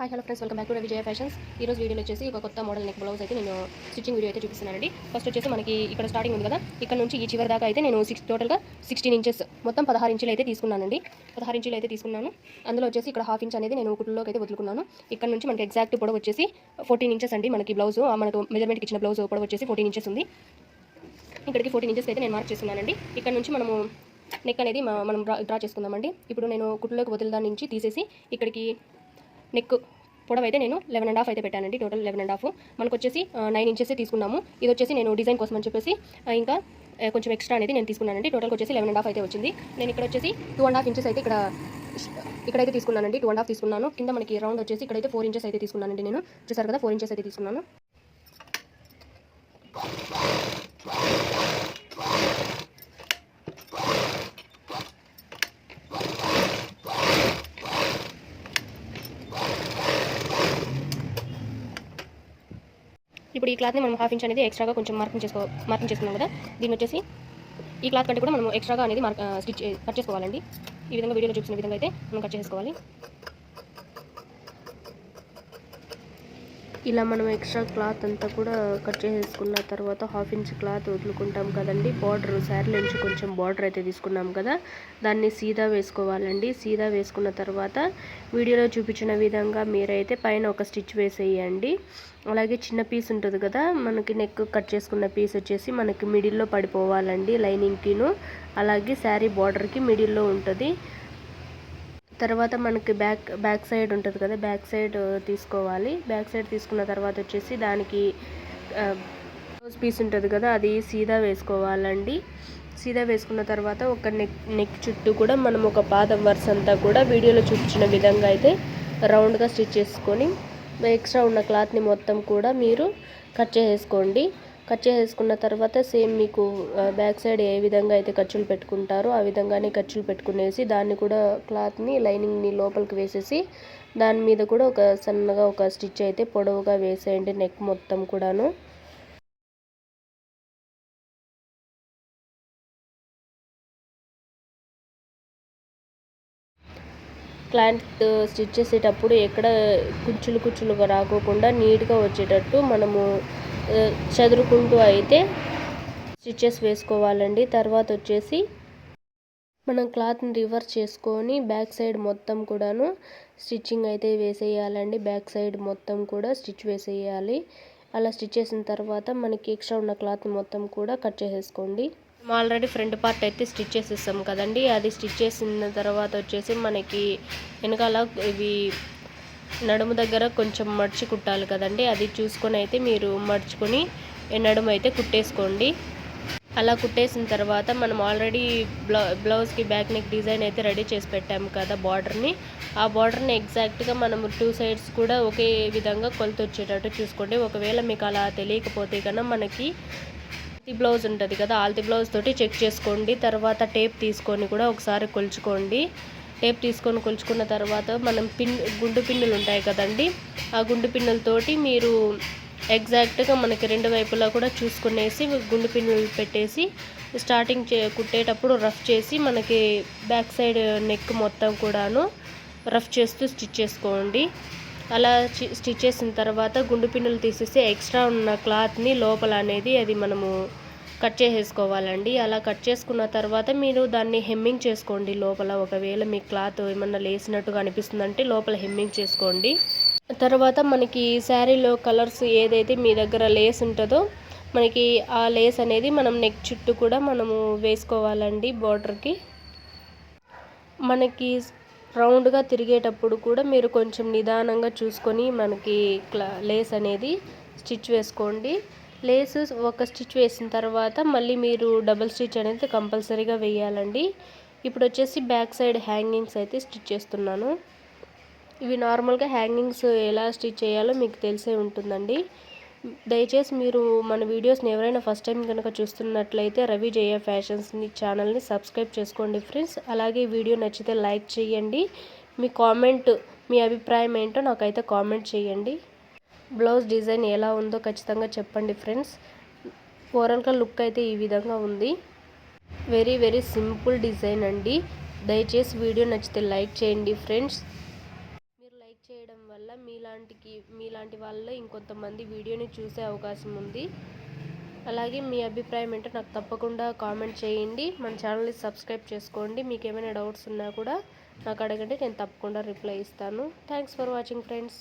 Hi hello friends, welcome back to Vijaya fashions. ఈ రోజు వీడియోలో వచ్చేసి ఒక కొత్త మోడల్ నెక్ బ్లౌజ్ అయితే నేను స్టిచ్చింగ్ వీడియో అయితే చూపిస్తున్నానండి. ఫస్ట్ వచ్చేసి మనకి ఇక్కడ స్టార్టింగ్ ఉంది కదా, ఇక్కడ నుంచి ఈ చివరి దాకా అయితే నేను టోటల్గా 16 ఇంచెస్ మొత్తం 16 ఇంచులు అయితే తీసుకున్నానండి. 16 ఇంచులు అయితే తీసుకున్నాను. అందులో వచ్చేసి ఇక్కడ హాఫ్ ఇంచ్ అనేది నేను కుట్లోకి అయితే వదులుకున్నాను. ఇక్కడ నుంచి మనకి ఎగ్జాక్ట్ పొడవు వచ్చేసి 14 ఇంచెస్ అండి. మనకి బ్లౌజ్ మనకు మెజర్మెంట్కి ఇచ్చిన బ్లౌజ్ పొడవు వచ్చేసి 14 ఇంచెస్ ఉంది. ఇక్కడికి 14 ఇంచెస్ అయితే నేను మార్క్ చేస్తున్నానండి. ఇక్కడ నుంచి మనము నెక్ అనేది మనం డ్రా చేసుకుందామండి. ఇప్పుడు నేను కుట్లోకి వదిలిదాని నుంచి తీసేసి ఇక్కడికి నెక్ పొడవు అయితే నేను 11.5 అయితే పెట్టానండి. టోటల్ 11.5. మనకు వచ్చేసి 9 ఇంచెస్ తీసుకున్నాము. ఇది వచ్చేసి నేను డిజైన్ కోసం అని చెప్పేసి ఇంకా కొంచెం ఎక్స్ట్రా అనేది నేను తీసుకున్నానండి. టోటల్కి వచ్చేసి 11.5 అయితే వచ్చింది. నేను ఇక్కడ వచ్చేసి 2.5 ఇంచెస్ అయితే ఇక్కడైతే తీసుకున్నానండి. 2.5 తీసుకున్నాను. కింద మనకి రౌండ్ వచ్చేసి ఇక్కడైతే 4 ఇంచెస్ అయితే తీసుకున్నానండి. నేను చూసారు కదా, 4 ఇంచెస్ అయితే తీసుకున్నాను. ఇప్పుడు ఈ క్లాత్ని మనం హాఫ్ ఇంచ్ అనేది ఎక్స్ట్రాగా కొంచెం మార్కింగ్ చేసుకున్నాం కదా. దీన్ని వచ్చేసి ఈ క్లాత్ కంటే కూడా మనం ఎక్స్ట్రాగా అనేది కట్ చేసుకోవాలండి. ఈ విధంగా వీడియోలో చూపిన విధంగా అయితే మనం కట్ చేసుకోవాలి. ఇలా మనం ఎక్స్ట్రా క్లాత్ అంతా కూడా కట్ చేసుకున్న తర్వాత హాఫ్ ఇంచ్ క్లాత్ వదులుకుంటాం కదండి. బార్డర్ శారీలో నుంచి కొంచెం బార్డర్ అయితే తీసుకున్నాం కదా, దాన్ని సీదా వేసుకోవాలండి. సీదా వేసుకున్న తర్వాత వీడియోలో చూపించిన విధంగా మీరైతే పైన ఒక స్టిచ్ వేసేయండి. అలాగే చిన్న పీస్ ఉంటుంది కదా, మనకి నెక్ కట్ చేసుకున్న పీస్ వచ్చేసి మనకి మిడిల్లో పడిపోవాలండి. లైనింగ్కిను అలాగే శారీ బార్డర్కి మిడిల్లో ఉంటుంది. తర్వాత మనకి బ్యాక్ సైడ్ ఉంటుంది కదా, బ్యాక్ సైడ్ తీసుకోవాలి. బ్యాక్ సైడ్ తీసుకున్న తర్వాత వచ్చేసి దానికి బ్లౌజ్ పీస్ ఉంటుంది కదా, అది సీదా వేసుకోవాలండి. సీదా వేసుకున్న తర్వాత ఒక నెక్ చుట్టూ కూడా మనం ఒక పాదం వరుస అంతా కూడా వీడియోలో చూపించిన విధంగా అయితే రౌండ్గా స్టిచ్ చేసుకొని ఎక్స్ట్రా ఉన్న క్లాత్ని మొత్తం కూడా మీరు కట్ చేసేసుకోండి. కట్ చేసుకున్న తర్వాత సేమ్ మీకు బ్యాక్ సైడ్ ఏ విధంగా అయితే ఖర్చులు పెట్టుకుంటారో ఆ విధంగానే ఖర్చులు పెట్టుకునేసి దాన్ని కూడా క్లాత్ని లైనింగ్ని లోపలికి వేసేసి దాని మీద కూడా ఒక సన్నగా ఒక స్టిచ్ అయితే పొడవుగా వేసేయండి నెక్ మొత్తం కూడాను. క్లాత్ స్టిచ్ చేసేటప్పుడు ఎక్కడ కుచ్చులుగా రాకోకుండా నీట్గా వచ్చేటట్టు మనము చదురుకుంటూ అయితే స్టిచెస్ వేసుకోవాలండి. తర్వాత వచ్చేసి మనం క్లాత్ని రివర్స్ చేసుకొని బ్యాక్ సైడ్ మొత్తం కూడాను స్టిచ్చింగ్ అయితే వేసేయాలండి. బ్యాక్ సైడ్ మొత్తం కూడా స్టిచ్ వేసేయాలి. అలా స్టిచ్ చేసిన తర్వాత మనకి ఎక్స్ట్రా ఉన్న క్లాత్ మొత్తం కూడా కట్ చేసేసుకోండి. ఆల్రెడీ ఫ్రంట్ పార్ట్ అయితే స్టిచ్ చేసేస్తాం కదండి. అది స్టిచ్ చేసిన తర్వాత వచ్చేసి మనకి వెనకాల ఇవి నడుము దగ్గర కొంచెం మడిచి కుట్టాలి కదండి. అది చూసుకొని అయితే మీరు మడుచుకొని నడుము అయితే కుట్టేసుకోండి. అలా కుట్టేసిన తర్వాత మనం ఆల్రెడీ బ్లౌజ్కి బ్యాక్ నెక్ డిజైన్ అయితే రెడీ చేసి పెట్టాము కదా బార్డర్ని. ఆ బార్డర్ని ఎగ్జాక్ట్గా మనము 2 సైడ్స్ కూడా ఒకే విధంగా కొలత వచ్చేటట్టు చూసుకోండి. ఒకవేళ మీకు అలా తెలియకపోతే కన్నా మనకి ఆల్తి బ్లౌజ్ ఉంటుంది కదా, ఆల్తి బ్లౌజ్ తోటి చెక్ చేసుకోండి. తర్వాత టేప్ తీసుకొని కూడా ఒకసారి కొలుచుకోండి. టేప్ తీసుకొని కొలుచుకున్న తర్వాత మనం గుండు పిన్నులు ఉంటాయి కదండి, ఆ గుండు పిన్నులతోటి మీరు ఎగ్జాక్ట్గా మనకి 2 వైపులా కూడా చూసుకునేసి గుండు పిన్నులు పెట్టేసి స్టార్టింగ్ కుట్టేటప్పుడు రఫ్ చేసి మనకి బ్యాక్ సైడ్ నెక్ మొత్తం కూడాను రఫ్ చేస్తూ స్టిచ్ చేసుకోండి. అలా స్టిచ్ చేసిన తర్వాత గుండు పిన్నులు తీసేసి ఎక్స్ట్రా ఉన్న క్లాత్ని లోపల అనేది అది మనము కట్ చేసేసుకోవాలండి. అలా కట్ చేసుకున్న తర్వాత మీరు దాన్ని హెమ్మింగ్ చేసుకోండి లోపల. ఒకవేళ మీ క్లాత్ ఏమన్నా లేసినట్టుగా అనిపిస్తుందంటే లోపల హెమ్మింగ్ చేసుకోండి. తర్వాత మనకి శారీలో కలర్స్ ఏదైతే మీ దగ్గర లేస్ ఉంటుందో మనకి ఆ లేస్ అనేది మనం నెక్ చుట్టూ కూడా మనము వేసుకోవాలండి. బార్డర్కి మనకి రౌండ్గా తిరిగేటప్పుడు కూడా మీరు కొంచెం నిదానంగా చూసుకొని మనకి లేస్ అనేది స్టిచ్ వేసుకోండి. లేస్ ఒక స్టిచ్ వేసిన తర్వాత మళ్ళీ మీరు డబుల్ స్టిచ్ అనేది కంపల్సరీగా వేయాలండి. ఇప్పుడు వచ్చేసి బ్యాక్ సైడ్ హ్యాంగింగ్స్ అయితే స్టిచ్ చేస్తున్నాను. ఇవి నార్మల్గా హ్యాంగింగ్స్ ఎలా స్టిచ్ చేయాలో మీకు తెలిసే ఉంటుందండి. దయచేసి మీరు మన వీడియోస్ని ఎవరైనా ఫస్ట్ టైం కనుక చూస్తున్నట్లయితే రవి జయ ఫ్యాషన్స్ని ఛానల్ని సబ్స్క్రైబ్ చేసుకోండి ఫ్రెండ్స్. అలాగే వీడియో నచ్చితే లైక్ చేయండి. మీ అభిప్రాయం ఏంటో నాకైతే కామెంట్ చేయండి. బ్లౌజ్ డిజైన్ ఎలా ఉందో ఖచ్చితంగా చెప్పండి ఫ్రెండ్స్. ఓవరాల్గా లుక్ అయితే ఈ విధంగా ఉంది. వెరీ వెరీ సింపుల్ డిజైన్ అండి. దయచేసి వీడియో నచ్చితే లైక్ చేయండి ఫ్రెండ్స్. మీరు లైక్ చేయడం వల్ల మీలాంటి వాళ్ళ ఇంకొంతమంది వీడియోని చూసే అవకాశం ఉంది. అలాగే మీ అభిప్రాయం ఏంటో నాకు తప్పకుండా కామెంట్ చేయండి. మన ఛానల్ని సబ్స్క్రైబ్ చేసుకోండి. మీకు ఏమైనా డౌట్స్ ఉన్నా కూడా నాకు అడగండి, నేను తప్పకుండా రిప్లై ఇస్తాను. Thanks for watching friends.